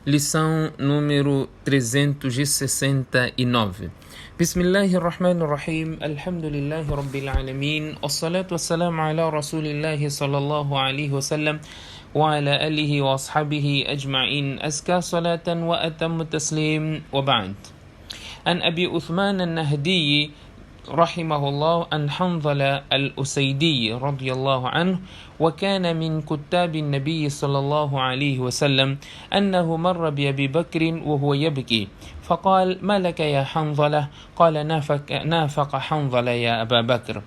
Lição número 369. Bismillahirrahmanirrahim. Alhamdulillahi Rabbil Alamin. Wassalatu wassalamu ala Rasulillahi sallallahu alayhi wa sallam wa ala alihi wa ashabihi ajma'in. Azka salatan wa atammu taslim wa ba'd. An Abi Uthman al-Nahdi رحمه الله عن حنظلة الأسيدي رضي الله عنه وكان من كتاب النبي صلى الله عليه وسلم أنه مر بأبي بكر وهو يبكي فقال ما لك يا حنظلة؟ قال نافق حنظلة يا أبا بكر.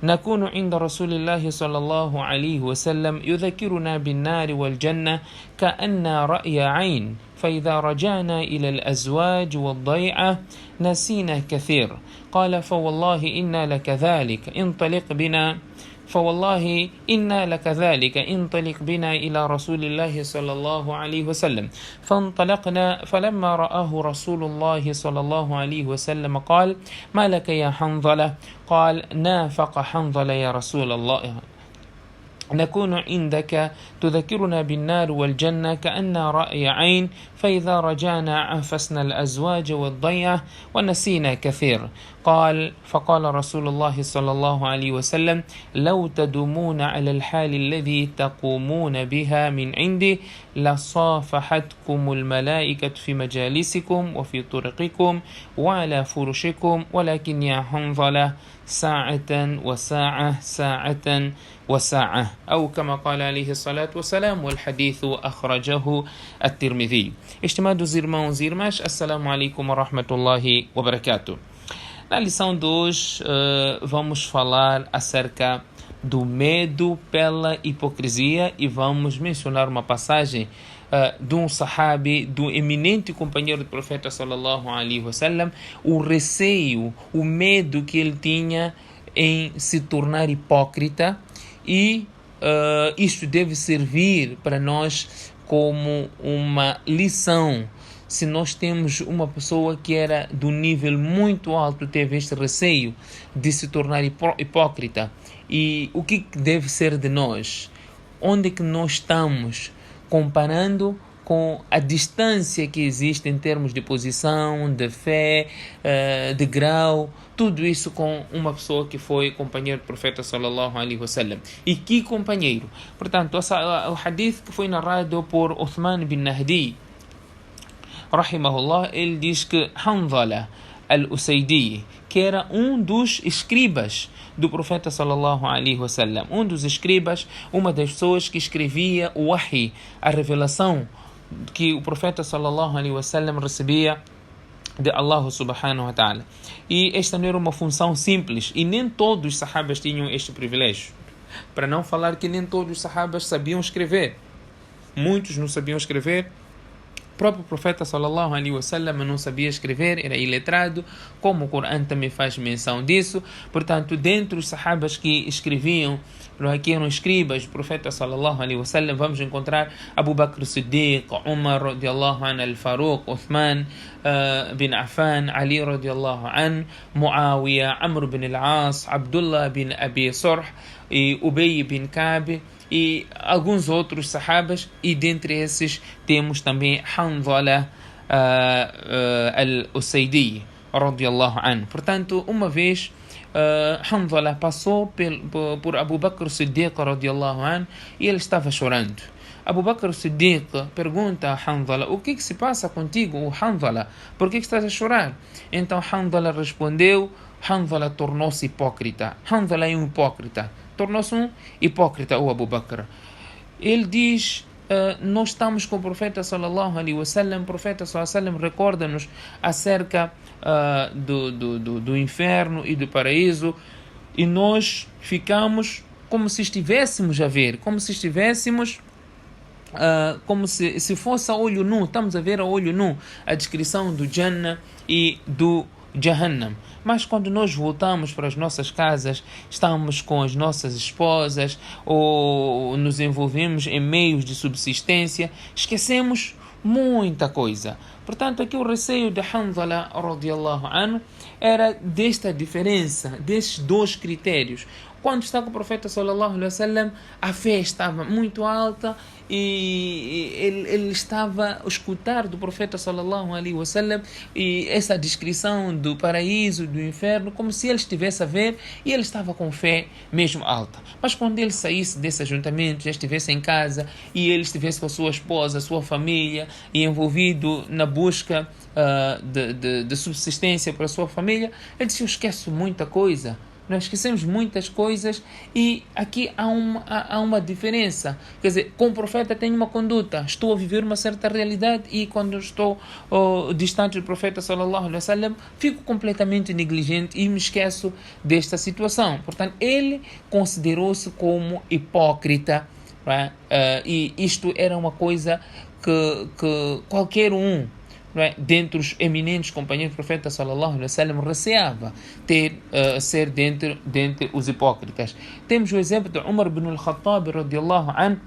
نكون عند رسول الله صلى الله عليه وسلم يذكرنا بالنار والجنة كأن رأي عين، فإذا رجعنا إلى الأزواج والضيعة نسينا كثير. قال فوالله إنا لكذلك انطلق بنا إلى رسول الله صلى الله عليه وسلم. فانطلقنا، فلما رآه رسول الله صلى الله عليه وسلم قال ما لك يا حنظلة؟ قال نافق حنظلة يا رسول الله، نكون عندك تذكرنا بالنار والجنة كأن رأي عين، فإذا رجعنا عفسنا الأزواج والضيعة ونسينا كثير. فقال رسول الله صلى الله عليه وسلم لو تدومون على الحال الذي تقومون بها من عندي لصافحتكم الملائكة في مجالسكم وفي طرقكم وعلى فرشكم، ولكن يا حنظلة ساعة وساعة، ساعة وساعة، أو كما قال عليه الصلاة والسلام، والحديث أخرجه الترمذي. Estimados irmãos e irmãs, Assalamu alaikum wa rahmatullahi wa barakatuh. Na lição de hoje vamos falar acerca do medo pela hipocrisia e vamos mencionar uma passagem de um sahabi, do eminente companheiro do profeta sallallahu alaihi wasallam, o receio, o medo que ele tinha em se tornar hipócrita, e isto deve servir para nós como uma lição. Se nós temos uma pessoa que era do nível muito alto, teve este receio de se tornar hipócrita, e o que deve ser de nós? Onde é que nós estamos comparando com a distância que existe em termos de posição, de fé, de grau, tudo isso com uma pessoa que foi companheiro do profeta sallallahu alaihi wasallam. E que companheiro? Portanto, o hadith que foi narrado por Uthman bin Nahdi rahimahullah, ele diz que Hanzala al-Usaydi, que era um dos escribas do profeta sallallahu alaihi wasallam, um dos escribas, uma das pessoas que escrevia o wahi, a revelação que o profeta sallallahu alaihi wasallam recebia de Allah subhanahu wa ta'ala. E esta não era uma função simples, e nem todos os sahabas tinham este privilégio. Para não falar que nem todos os sahabas sabiam escrever. Muitos não sabiam escrever. O próprio profeta sallallahu alaihi wasallam não sabia escrever, era iletrado, como o Corão também faz menção disso. Portanto, dentre os sahabas que escreviam, que eram escribas do profeta sallallahu alaihi wasallam, vamos encontrar Abu Bakr Siddiq, Umar radiallahu anhu, Al-Faruq, Uthman bin Affan, Ali radiallahu anhu, Muawiyah, Amr bin Al-As, Abdullah bin Abi Surh e Ubay bin Ka'b, e alguns outros sahabas, e dentre esses temos também Hanzala al-Usaydi radiallahu anhu. Portanto, uma vez Hanzala passou por Abu Bakr Siddiq radiallahu anhu, e ele estava chorando. Abu Bakr Siddiq pergunta a Hanzala: o que se passa contigo, Hanzala? Por que estás a chorar? Então Hanzala respondeu: Hanzala tornou-se hipócrita. Hanzala é um hipócrita. Tornou-se um hipócrita, o Abu Bakr. Ele diz: nós estamos com o profeta sallallahu alaihi wasallam. O profeta sallallahu alaihi wasallam recorda-nos acerca do inferno e do paraíso, e nós ficamos como se estivéssemos a ver, como se estivéssemos como se fosse a olho nu. Estamos a ver a olho nu a descrição do Jannah e do Jahannam. Mas quando nós voltamos para as nossas casas, estamos com as nossas esposas ou nos envolvemos em meios de subsistência, esquecemos muita coisa. Portanto, aqui o receio de Hanzala radiallahu anhu era desta diferença, destes dois critérios. Quando está com o profeta sallallahu alaihi wasallam, a fé estava muito alta e ele estava a escutar do profeta sallallahu alaihi wasallam e essa descrição do paraíso, do inferno, como se ele estivesse a ver, e ele estava com fé mesmo alta. Mas quando ele saísse desse ajuntamento, já estivesse em casa e ele estivesse com a sua esposa, a sua família e envolvido na busca de subsistência para a sua família, ele disse: eu esqueço muita coisa. Nós esquecemos muitas coisas e aqui há uma diferença. Quer dizer, com o profeta tenho uma conduta, estou a viver uma certa realidade e quando estou distante do profeta sallallahu alaihi wasallam, fico completamente negligente e me esqueço desta situação. Portanto, ele considerou-se como hipócrita, não é? E isto era uma coisa que qualquer um, não é, dentre os eminentes companheiros do profeta sallallahu alaihi wasallam, receava ser dentre os hipócritas. Temos o exemplo de Umar ibn al-Khattab radiyallahu anhu,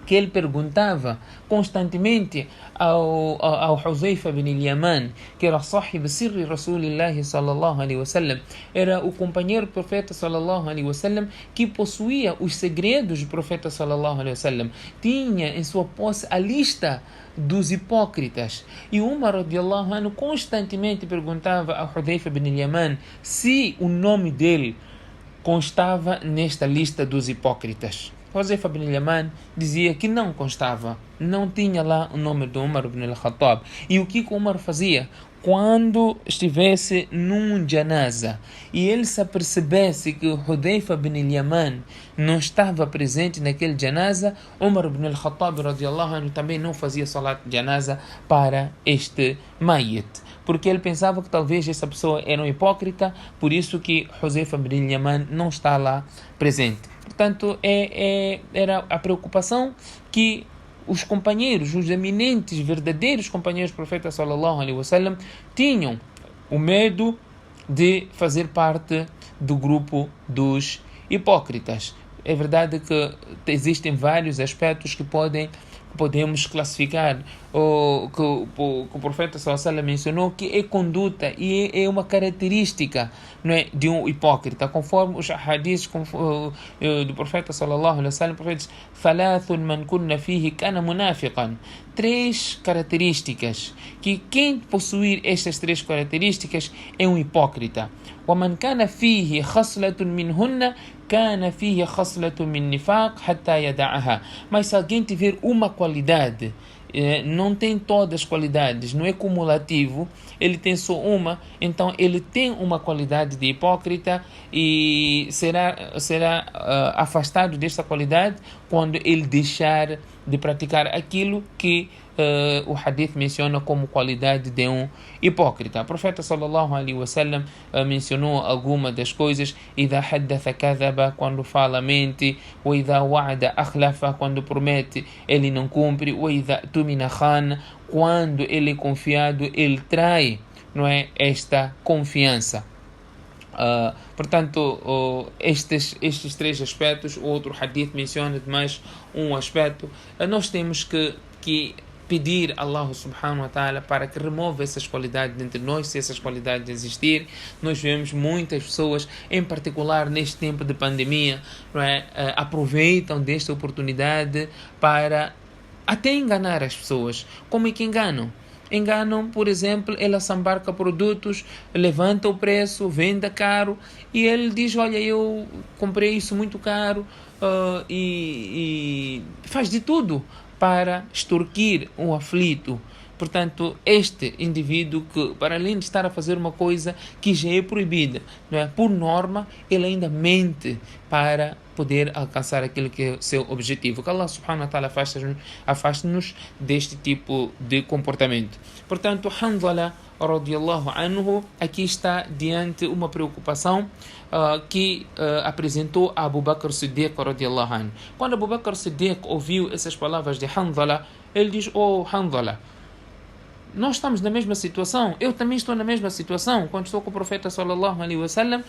que ele perguntava constantemente ao Huzaifa ibn al-Yaman, que era sahib sirri Rasulillahi sallallahu alaihi wasallam, era o companheiro do profeta sallallahu alaihi wasallam que possuía os segredos do profeta sallallahu alaihi wasallam, tinha em sua posse a lista dos hipócritas. E Umar radiyallahu anhu constantemente perguntava ao Hudhayfa ibn al-Yaman se o nome dele constava nesta lista dos hipócritas. Hudhayfa ibn al-Yaman dizia que não constava, não tinha lá o nome de Umar ibn al-Khattab. E o que Umar fazia? Quando estivesse num janaza e ele se apercebesse que Hudhayfa ibn al-Yaman não estava presente naquele janaza, Umar ibn al-Khattab radiyallahu anhu também não fazia salat janaza para este mayit, porque ele pensava que talvez essa pessoa era um hipócrita, por isso que Hudhayfa ibn al-Yaman não está lá presente. Portanto, era a preocupação que os companheiros, os eminentes, verdadeiros companheiros do profeta sallallahu alaihi wasallam tinham o medo de fazer parte do grupo dos hipócritas. É verdade que existem vários aspectos que podemos classificar, que o profeta sallallahu alaihi wasallam mencionou, que é conduta e é uma característica, não é, de um hipócrita, conforme os hadiths do profeta sallallahu alaihi wasallam. O profeta diz: "Thalathun man kunna fihi kana munafiqan", 3 características, que quem possuir estas 3 características é um hipócrita. وَمَنْ كَانَ فِيهِ خَصْلَةٌ مِنْهُنَّ كَانَ فِيهِ خَصْلَةٌ مِنْ نِفَاقٍ حَتَّى يَدَعَهَا. Mas se alguém tiver uma qualidade, não tem todas as qualidades, não é cumulativo, ele tem só uma, então ele tem uma qualidade de hipócrita e será afastado desta qualidade quando ele deixar de praticar aquilo que o hadith menciona como qualidade de um hipócrita. O profeta sallallahu alaihi wasallam mencionou algumas das coisas: idha haddatha kadhaba, quando fala mente; wa idha wa'ada akhlafa, quando promete ele não cumpre; wa idha tumina khana, quando ele é confiado ele trai, não é, esta confiança. Portanto, estes 3 aspectos. O outro hadith menciona mais um aspecto. Nós temos que pedir a Allah subhanahu wa ta'ala para que remova essas qualidades entre nós, se essas qualidades existirem. Nós vemos muitas pessoas, em particular neste tempo de pandemia, não é, aproveitam desta oportunidade para até enganar as pessoas. Como é que enganam? Enganam, por exemplo, ela se embarca produtos, levanta o preço, vende caro e ele diz: olha, eu comprei isso muito caro, e faz de tudo para extorquir um aflito. Portanto, este indivíduo que, para além de estar a fazer uma coisa que já é proibida, não é, por norma, ele ainda mente para poder alcançar aquilo que é o seu objetivo. Que Allah subhanahu wa ta'ala afaste-nos deste tipo de comportamento. Portanto, Hanzala radiyallahu anhu aqui está diante uma preocupação que apresentou a Abu Bakr Siddiq radiyallahu anhu. Quando Abu Bakr Siddiq ouviu essas palavras de Hanzala, ele diz: oh Hanzala, nós estamos na mesma situação, eu também estou na mesma situação. Quando estou com o profeta sallallahu alaihi wasallam,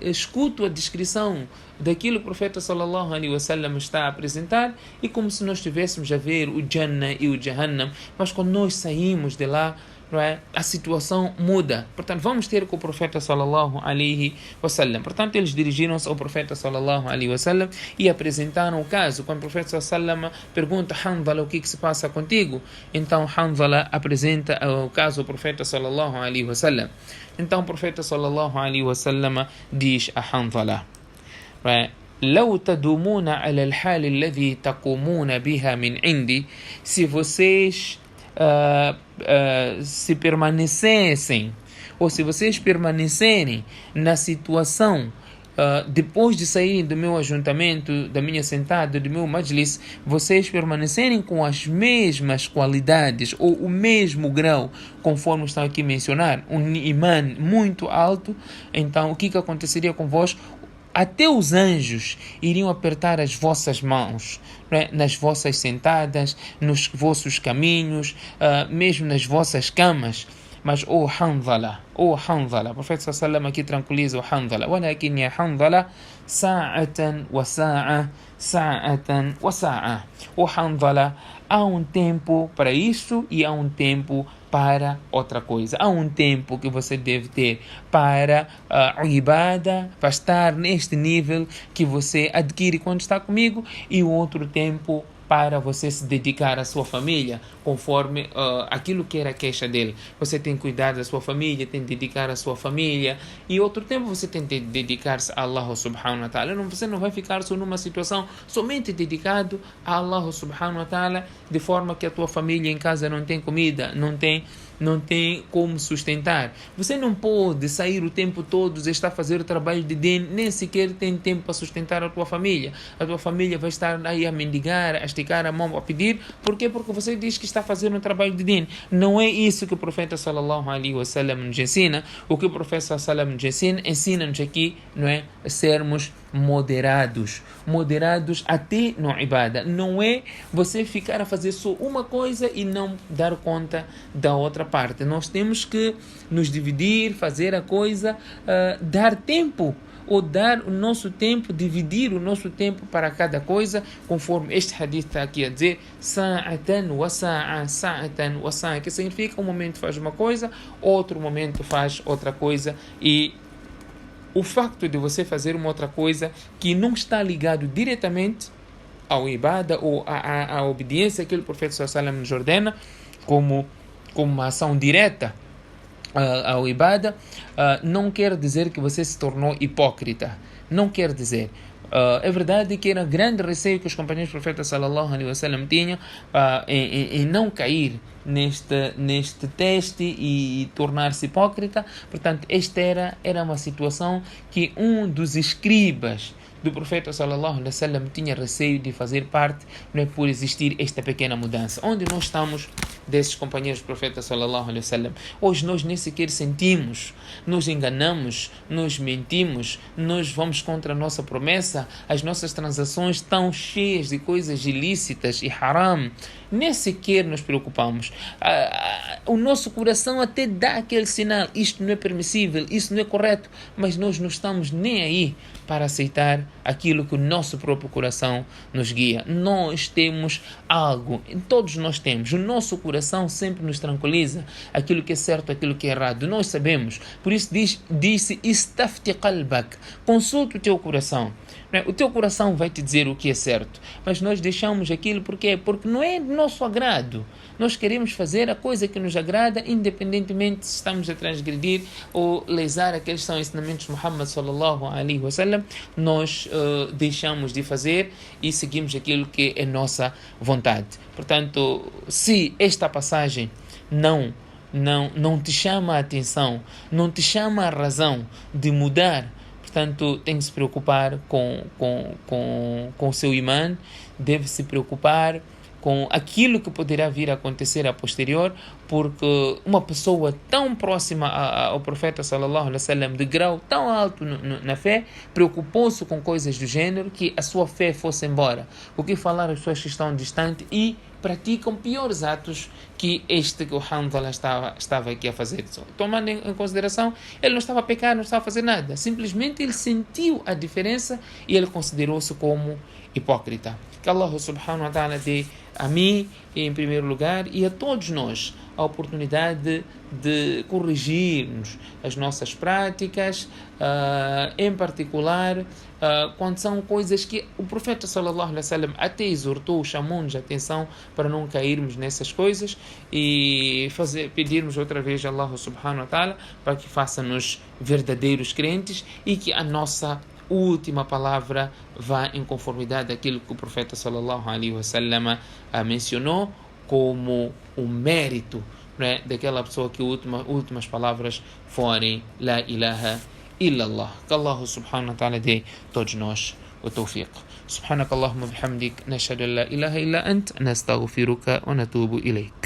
escuto a descrição daquilo que o profeta sallallahu alaihi wasallam está a apresentar, e como se nós estivéssemos a ver o Jannah e o Jahannam, mas quando nós saímos de lá, não é? A situação muda. Portanto, vamos ter com o profeta sallallahu alaihi wasallam. Portanto, eles dirigiram-se ao profeta sallallahu alaihi wasallam e apresentaram o caso. Quando o profeta sallallahu alaihi wasallam pergunta: Hanzala, o que se passa contigo? Então Hanzala apresenta o caso ao profeta sallallahu alaihi wasallam. Então o profeta sallallahu alaihi wasallam diz a Hanzala: لو تدومون على الحال الذي تقومون بها من عندي, se vocês se permanecessem, ou se vocês permanecerem na situação depois de saírem do meu ajuntamento, da minha sentada, do meu majlis, vocês permanecerem com as mesmas qualidades ou o mesmo grau, conforme está aqui mencionar, um imã muito alto, então o que aconteceria convosco? Até os anjos iriam apertar as vossas mãos, né? Nas vossas sentadas, nos vossos caminhos, mesmo nas vossas camas. Mas, o Hanzala, o profeta sallallahu aqui tranquiliza o Hanzala. ولكن يا حنظلة ساعة وساعة ساعة وساعة. O Hanzala, há um tempo para isso e há um tempo para outra coisa. Há um tempo que você deve ter para a ibada, para estar neste nível que você adquire quando está comigo, e o outro tempo para você se dedicar à sua família, conforme aquilo que era a queixa dele. Você tem que cuidar da sua família, tem que dedicar à sua família, e outro tempo você tem que dedicar-se a Allah subhanahu wa ta'ala. Você não vai ficar só numa situação somente dedicado a Allah subhanahu wa ta'ala, de forma que a tua família em casa não tem comida, não tem como sustentar. Você não pode sair o tempo todo e estar a fazer o trabalho de din, nem sequer tem tempo para sustentar a tua família. A tua família vai estar aí a mendigar, a esticar a mão, a pedir. Por quê? Porque você diz que está fazendo um trabalho de din. Não é isso que o profeta sallallahu alaihi wasallam nos ensina. O que o profeta sallallahu alaihi wasallam nos ensina, ensina-nos aqui, não é? A sermos moderados até no ibada. Não é você ficar a fazer só uma coisa e não dar conta da outra parte. Nós temos que nos dividir, fazer a coisa, dar tempo, ou dar o nosso tempo, dividir o nosso tempo para cada coisa, conforme este hadith está aqui a dizer, sa'atan wa sa'a, sa'atan wa sa'a, que significa um momento faz uma coisa, outro momento faz outra coisa. E o facto de você fazer uma outra coisa que não está ligado diretamente ao ibada ou à obediência que o profeta sallallahu alaihi wasallam nos ordena, como uma ação direta ao ibada, não quer dizer que você se tornou hipócrita. Não quer dizer. É verdade que era grande receio que os companheiros do profeta sallallahu alaihi wasallam tinham em não cair neste teste e tornar-se hipócrita. Portanto, esta era uma situação que um dos escribas do profeta sallallahu alaihi wasallam tinha receio de fazer parte, não é, por existir esta pequena mudança. Onde nós estamos desses companheiros do profeta sallallahu alaihi wasallam? Hoje nós nem sequer sentimos, nos enganamos, nos mentimos, nós vamos contra a nossa promessa, as nossas transações estão cheias de coisas ilícitas e haram, nem sequer nos preocupamos. O nosso coração até dá aquele sinal, isto não é permissível, isso não é correto, mas nós não estamos nem aí para aceitar aquilo que o nosso próprio coração nos guia. Nós temos algo, todos nós temos, o nosso coração sempre nos tranquiliza, aquilo que é certo, aquilo que é errado, nós sabemos. Por isso disse istafti qalbak, consulta o teu coração. O teu coração vai te dizer o que é certo, mas nós deixamos aquilo porque não é do nosso agrado. Nós queremos fazer a coisa que nos agrada, independentemente se estamos a transgredir ou lesar aqueles que são ensinamentos de Muhammad sallallahu alaihi wasallam. Nós deixamos de fazer e seguimos aquilo que é nossa vontade. Portanto, se esta passagem não te chama a atenção, não te chama a razão de mudar, portanto, tem que se preocupar com o seu imã, deve se preocupar com aquilo que poderá vir a acontecer a posterior, porque uma pessoa tão próxima ao profeta sallallahu alaihi wasallam, de grau tão alto na fé, preocupou-se com coisas do gênero, que a sua fé fosse embora. O que falar as pessoas que estão distantes e praticam piores atos que este que o Hanzala estava aqui a fazer. Tomando em consideração, ele não estava a pecar, não estava a fazer nada. Simplesmente ele sentiu a diferença e ele considerou-se como hipócrita. Que Allah subhanahu wa ta'ala dê a mim, em primeiro lugar, e a todos nós, a oportunidade de corrigirmos as nossas práticas, em particular, quando são coisas que o profeta sallallahu alaihi wasallam até exortou, chamou-nos a atenção para não cairmos nessas coisas e pedirmos outra vez a Allah subhanahu wa ta'ala para que faça-nos verdadeiros crentes e que a nossa última palavra vá em conformidade daquilo que o profeta sallallahu alaihi wasallam mencionou como o mérito, né, daquela pessoa que últimas palavras forem La ilaha illallah. Que Allah subhanahu wa ta'ala dê todos nós o tawfiq. سبحانك اللهم وبحمدك نشهد أن لا إله إلا أنت نستغفرك ونتوب إليك.